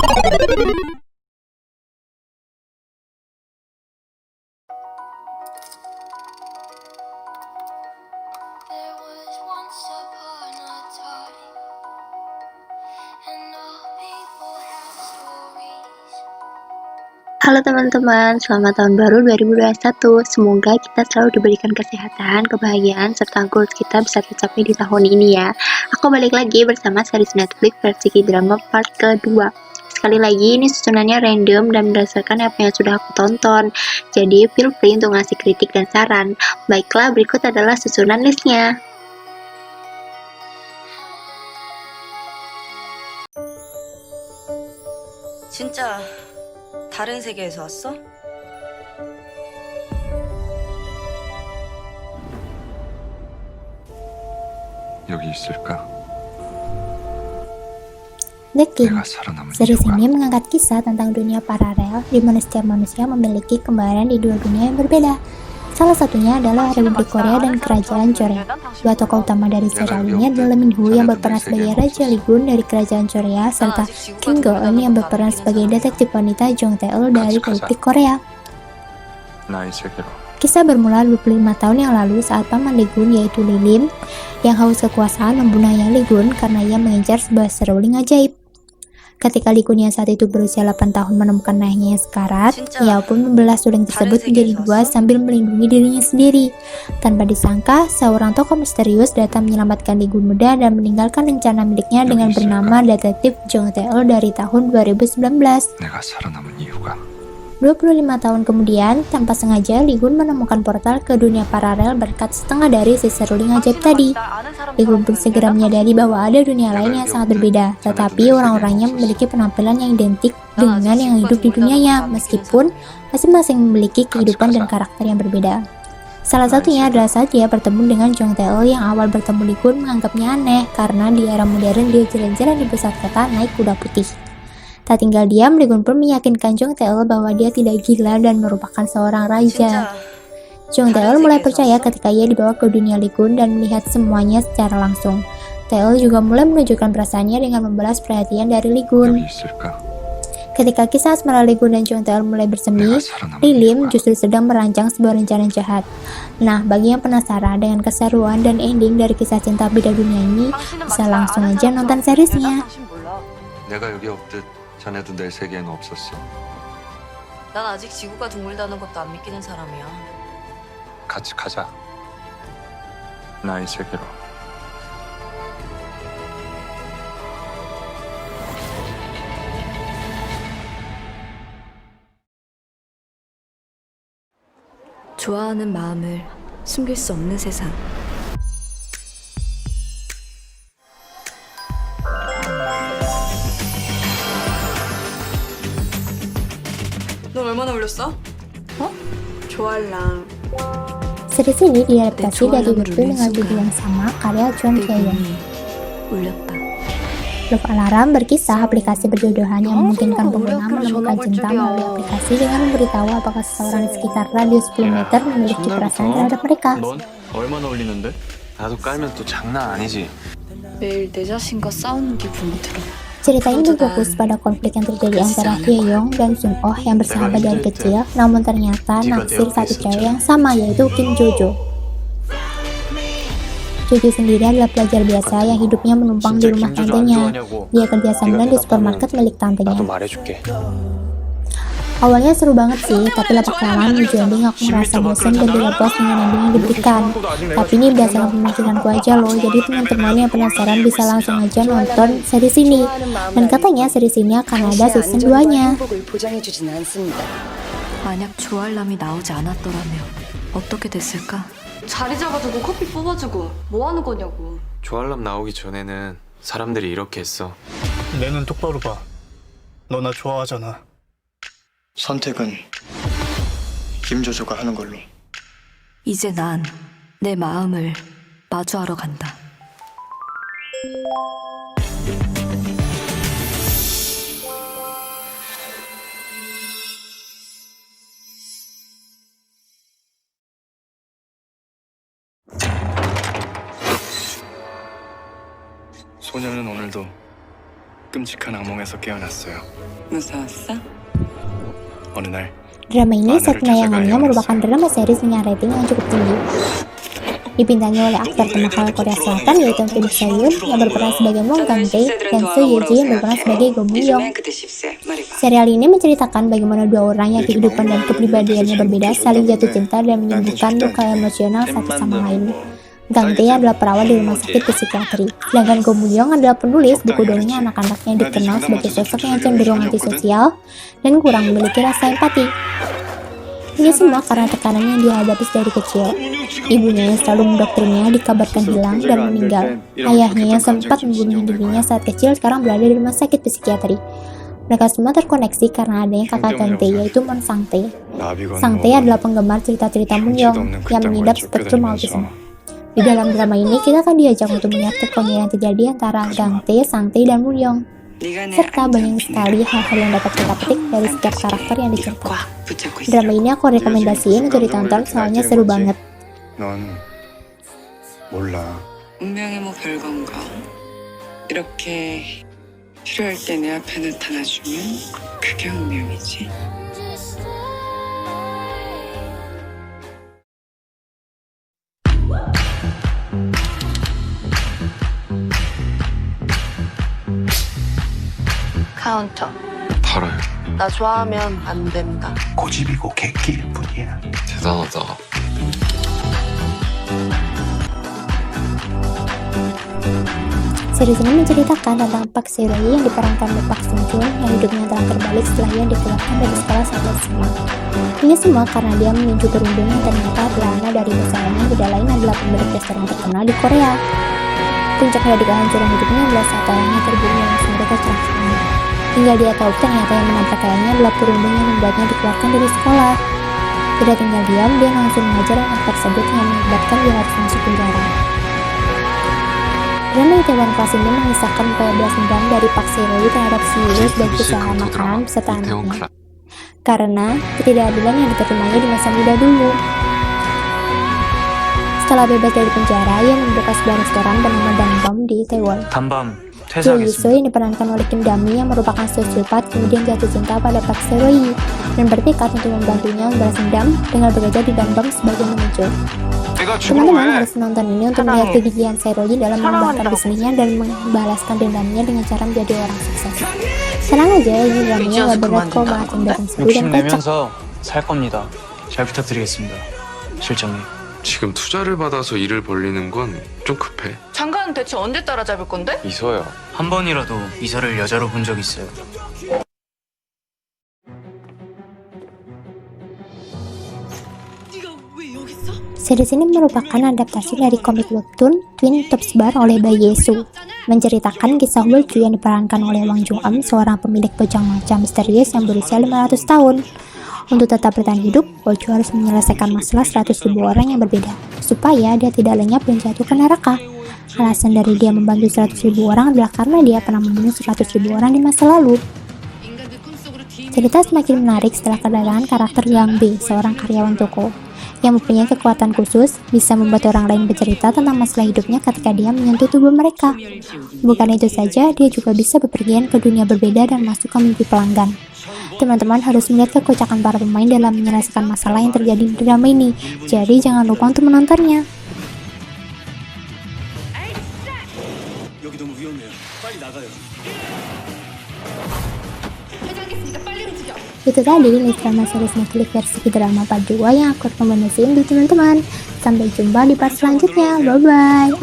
There was once upon a time, and all people have stories. Halo teman-teman, selamat tahun baru 2021. Semoga kita selalu diberikan kesehatan, kebahagiaan, serta goals kita bisa tercapai di tahun ini ya. Aku balik lagi bersama series Netflix versi K-drama part kedua. Sekali lagi, ini susunannya random dan berdasarkan apa yang sudah aku tonton. Jadi, feel free untuk ngasih kritik dan saran. Baiklah, berikut adalah susunan listnya. 진짜 다른 세계에서 왔어? 여기 있을까? The King. 내가 살아남은 Series 이유가 ini mengangkat kisah tentang dunia paralel di mana setiap manusia memiliki kembaran di dua dunia yang berbeda. Salah satunya adalah Republik Korea dan Kerajaan Korea. Dua tokoh utama dari serial ini adalah Min Woo yang berperan sebagai Raja Lee Gun dari Kerajaan Korea serta Kim Go Eun yang berperan sebagai detektif wanita Jong Tae-eul dari Republik Korea. 나의 세계로 Kisah bermula 25 tahun yang lalu saat paman Lee Gun yaitu Lee Lim yang haus kekuasaan membunuh ayah Lee Gun karena ia mengejar sebuah seruling ajaib. Ketika Lee Gun yang saat itu berusia 8 tahun menemukan ayahnya yang sekarat, ia pun membelah suling tersebut menjadi dua sambil melindungi dirinya sendiri. Tanpa disangka, seorang tokoh misterius datang menyelamatkan Lee Gun muda dan meninggalkan rencana miliknya dengan bernama detektif Jong Tae-eul dari tahun 2019. 내가 살아남은 이유가 25 tahun kemudian, tanpa sengaja Lee Gun menemukan portal ke dunia paralel berkat setengah dari si seruling ajaib tadi. Lee Gun pun segera menyadari bahwa ada dunia lain yang sangat berbeda, tetapi orang-orangnya memiliki penampilan yang identik dengan yang hidup di dunianya, meskipun masing-masing memiliki kehidupan dan karakter yang berbeda. Salah satunya adalah saat dia bertemu dengan Jong Tae-eul yang awal bertemu Lee Gun menganggapnya aneh karena di era modern dia jalan-jalan di pusat kota naik kuda putih. Tak tinggal diam, Lee Gun pun meyakinkan Jong Tae-eul bahwa dia tidak gila dan merupakan seorang raja. Jong Tae-eul mulai percaya ketika ia dibawa ke dunia Lee Gun dan melihat semuanya secara langsung. Tae-eul juga mulai menunjukkan perasaannya dengan membalas perhatian dari Lee Gun. 여기 있을까? Ketika kisah asmara Lee Gun dan Jong Tae-eul mulai bersemi, Lee Lim justru sedang merancang sebuah rencana jahat. Nah, bagi yang penasaran dengan keseruan dan ending dari kisah cinta beda dunia ini, bisa langsung aja nonton seriesnya. 내가 여기 없듯 자네도 내 세계에는 없었어. 난 아직 지구가 둥글다는 것도 안 믿기는 사람이야. 같이 가자. 나의 세계로. 좋아하는 마음을 숨길 수 없는 세상. 넌 얼마나 올렸어? 조알랑 Series ini diadaptasi dari buku dengan judul yang sama karya John Tae-yeon. 올렸다. Love Alarm berkisah aplikasi berjodohan yang memungkinkan pengguna menemukan cinta melalui aplikasi dengan memberitahu apakah seseorang di sekitar radius 10 meter memiliki perasaan terhadap mereka. 넌 얼마나 올리는데? 나도 깔면 또 장난 아니지. 매일 내 자신과 싸우는 기분이 들어. Cerita ini berfokus pada konflik yang terjadi antara Hye-young dan Sun-oh yang bersahabat dari kecil, namun ternyata naksir satu cewek yang sama yaitu Kim Jojo. Jojo sendiri adalah pelajar biasa yang hidupnya menumpang di rumah tantenya. Dia kerja sambilan di supermarket milik tantenya. 나도 말해줄게. Awalnya seru banget sih, tapi lama-kelamaan menuju ending aku merasa bosan dan tidak puas dengan ending yang diberikan. Tapi ini berdasarkan pemikiranku aja loh, jadi teman-teman yang penasaran bisa langsung aja nonton series ini. Dan katanya series ini akan ada season 2-nya. 만약 조알람이 나오지 않았더라면 어떻게 됐을까? 자리 잡아주고 커피 뽑아주고 뭐 하는 거냐고. 조알람 나오기 전에는 사람들이 이렇게 했어. 내 눈 똑바로 봐. 너 나 좋아하잖아. 선택은 김조조가 하는 걸로. 이제 난 내 마음을 마주하러 간다. 소녀는 오늘도 끔찍한 악몽에서 깨어났어요. 무서웠어? 어느 날 Drama ini set penayangannya merupakan drama series dengan rating yang cukup tinggi. Dibintangi oleh aktor termahal Korea Selatan yaitu Kim Se-yoon yang berperan sebagai Won Gang-tae dan Seo Ye-ji yang berperan sebagai Go Mu-young. 그때 10세 말해봐. Serial ini menceritakan bagaimana dua orang yang kehidupan dan kepribadiannya berbeda saling jatuh cinta dan menyembuhkan luka emosional satu sama lain. Gang-tae adalah perawat di rumah sakit psikiatri, sedangkan Go Mu-young adalah penulis buku dongeng anak-anak yang dikenal sebagai sosok yang cenderung antisosial dan kurang memiliki rasa empati. Ini semua karena tekanan yang dihadapi dari kecil. Ibunya yang selalu mendoktrinnya dikabarkan hilang dan meninggal. Ayahnya yang sempat membunuh dirinya saat kecil sekarang berada di rumah sakit psikiatri. Mereka semua terkoneksi karena adanya kakak Gang-tae yaitu Mon Sang-tae. Sang-tae adalah penggemar cerita-cerita Moon-young yang mengidap spektrum autisme. Di dalam drama ini kita akan diajak untuk melihat kekonyol yang terjadi antara Gang-tae, Sang-tae, dan Moon-young. Serta banyak sekali hal-hal yang dapat kita petik dari setiap karakter yang diceritakan. Drama ini aku rekomendasiin untuk ditonton soalnya seru banget. 넌 몰라. 운명이 뭐 별건가. 이렇게 필요할 때 내 앞에 나타나주면 그게 운명이지. Just stay. 카운터. 팔아요. 나 좋아하면 안 된다. 고집이고 객기일 뿐이야. 대단하다. Series ini menceritakan tentang Park Se-royi yang diperankan oleh Park Sung-joon yang hidupnya telah terbalik setelah ia dikeluarkan dari sekolah saat SMA. Ini semua karena dia meninju kerudung yang ternyata adalah anak dari bosnya yang tidak lain adalah pemilik restoran terkenal di Korea. Puncak dari kehancuran hidupnya adalah saat ayahnya terbunuh dalam sebuah kecelakaan. Hingga dia tahu ternyata yang menabrak ayahnya adalah kerudung yang membuatnya dikeluarkan dari sekolah. Tidak tinggal diam, dia langsung mengajar anak tersebut yang mengakibatkan dia harus masuk penjara. Drama Itaewon Class ini mengisahkan upaya balas dendam dari Park Se-royi terhadap CEO dan perusahaan makanan beserta anaknya. Karena ketidakadilan yang diterimanya di masa muda dulu. Setelah bebas dari penjara, ia membuka sebuah restoran bernama Danbam di Itaewon. 단밤 Jo Yi-soo yang diperankan oleh Kim Da-mi yang merupakan sosiopat kemudian jatuh cinta pada Park Se-royi dan bertekad untuk membantunya membalas dendam dengan bekerja di Danbam sebagai manajer. Teman-teman harus nonton ini untuk melihat kegigihan Se-royi dalam mengembangkan bisnisnya dan membalaskan dendamnya dengan cara menjadi orang sukses. Tenang aja, ini dramanya gak berat kok, malah cenderung seru dan kocak. 살 겁니다. 잘 부탁드리겠습니다. 실장님. 지금 투자를 받아서 일을 벌리는 건 좀 급해. 장가는 대체 언제 따라잡을 건데? 이서야. 한 번이라도 이서를 여자로 본 적 있어요. Series ini merupakan adaptasi dari komik webtoon Twin Tops Bar oleh Bae Ye-soo, menceritakan kisah lucu yang diperankan oleh Wang Jung-am, seorang pemilik bojang maca misterius yang berusia 500 tahun. Untuk tetap bertahan hidup, Bojo harus menyelesaikan masalah 100.000 orang yang berbeda, supaya dia tidak lenyap dan jatuh ke neraka. Alasan dari dia membantu 100.000 orang adalah karena dia pernah membunuh 100.000 orang di masa lalu. Cerita semakin menarik setelah kedatangan karakter Gang B, seorang karyawan toko, yang mempunyai kekuatan khusus, bisa membuat orang lain bercerita tentang masalah hidupnya ketika dia menyentuh tubuh mereka. Bukan itu saja, dia juga bisa bepergian ke dunia berbeda dan masuk ke mimpi pelanggan. Teman-teman harus melihat kekocakan para pemain dalam menyelesaikan masalah yang terjadi di drama ini, jadi jangan lupa untuk menontonnya. Itu tadi list drama series Netflix versi drama part 2 yang aku rekomendasiin di teman-teman. Sampai jumpa di part selanjutnya. Bye-bye.